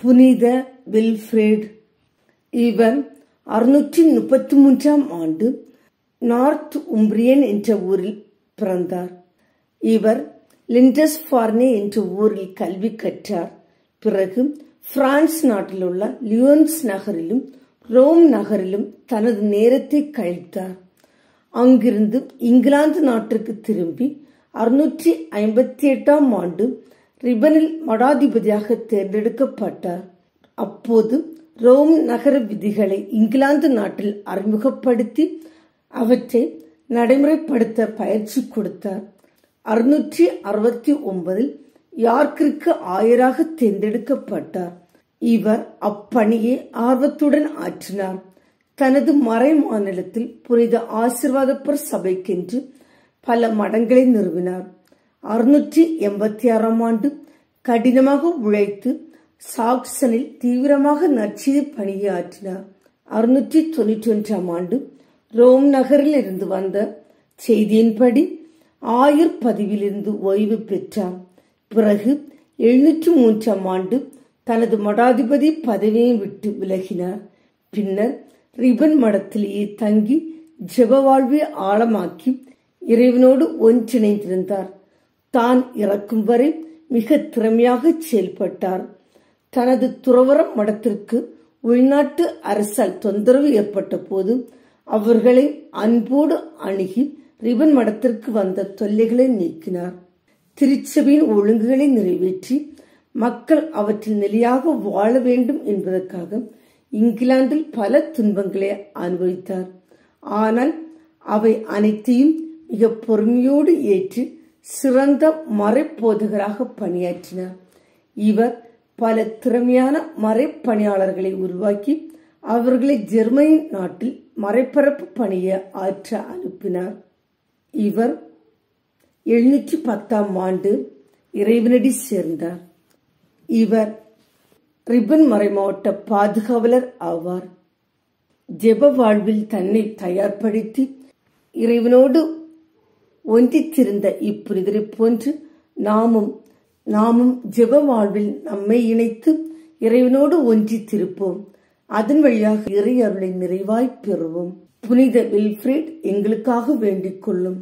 புனித வில்ஃப்ரேட். இவர் 633ஆம் ஆண்டு நார்த் உம்பிரியன் என்ற ஊரில் பிறந்தார். இவர் லிண்டஸ்பார்னே என்ற ஊரில் கல்வி கற்றார். பிறகு பிரான்ஸ் நாட்டில் உள்ள லியோன்ஸ் நகரிலும் ரோம் நகரிலும் தனது நேரத்தை கழித்தார். அங்கிருந்து இங்கிலாந்து நாட்டிற்கு திரும்பி 658ஆம் ஆண்டு ரிபனில் மடாதிபதியாக தேர்ந்தெடுக்கப்பட்டார். அப்போது ரோம் நகர விதிகளை இங்கிலாந்து நாட்டில் அறிமுகப்படுத்தி அவற்றை நடைமுறைப்படுத்த பயிற்சி கொடுத்தார். 669இல் யார்க்கிற்கு ஆயராக தேர்ந்தெடுக்கப்பட்டார். இவர் அப்பணியை ஆர்வத்துடன் ஆற்றினார். தனது மறை மாநிலத்தில் புனித ஆசீர்வாதப்பர் சபைக்கென்று பல மடங்களை நிறுவினார். 686ஆம் ஆண்டு கடினமாக உழைத்து சாக்சனில் தீவிரமாக நற்செய்தி பணியை ஆற்றினார். 691ஆம் ஆண்டு ரோம் நகரில் இருந்து வந்த செய்தியின்படி ஆயர் பதவியிலிருந்து ஓய்வு பெற்றார். பிறகு 703ஆம் ஆண்டு தனது மடாதிபதி பதவியை விட்டு விலகினார். பின்னர் ரிபன் மடத்திலேயே தங்கி ஜெப வாழ்வை ஆழமாக்கி இறைவனோடு ஒன்றிணைந்திருந்தார். தான் இறக்கும் வரை மிக திறமையாக செயல்பட்டார். தனது துறவற மடத்திற்கு உள்நாட்டு அரசால் தொந்தரவு ஏற்பட்ட போது அவர்களை அன்போடு அணுகி ரிபன் மடத்திற்கு வந்த தொல்லைகளை நீக்கினார். திருச்சபையின் ஒழுங்குகளை நிறைவேற்றி மக்கள் அவற்றில் நிலையாக வாழ வேண்டும் என்பதற்காக இங்கிலாந்தில் பல துன்பங்களை அனுபவித்தார். ஆனால் அவை அனைத்தையும் மிக பொறுமையோடு ஏற்று சிறந்த மறைப்போதகராக பணியாற்றினார். இவர் பல திறமையான மறைப்பணியாளர்களை உருவாக்கி அவர்களை ஜெர்மனி நாட்டில் மறைபரப்பு பணியை ஆற்ற அனுப்பினார். இவர் 710ஆம் ஆண்டு இறைவனடி சேர்ந்தார். இவர் ரிபன் மறைமாவட்ட பாதுகாவலர் ஆவார். ஜெப வாழ்வில் தன்னை தயார்படுத்தி இறைவனோடு ஒன்றித்திருந்த இப்புனிதரை போன்று நாமும் ஜெப வாழ்வில் நம்மை இணைத்து இறைவனோடு ஒன்றித்திருப்போம். அதன் வழியாக இறை அருளை நிறைவாய் பெறுவோம். புனித வில்ஃப்ரேட் எங்களுக்காக வேண்டிக் கொள்ளும்.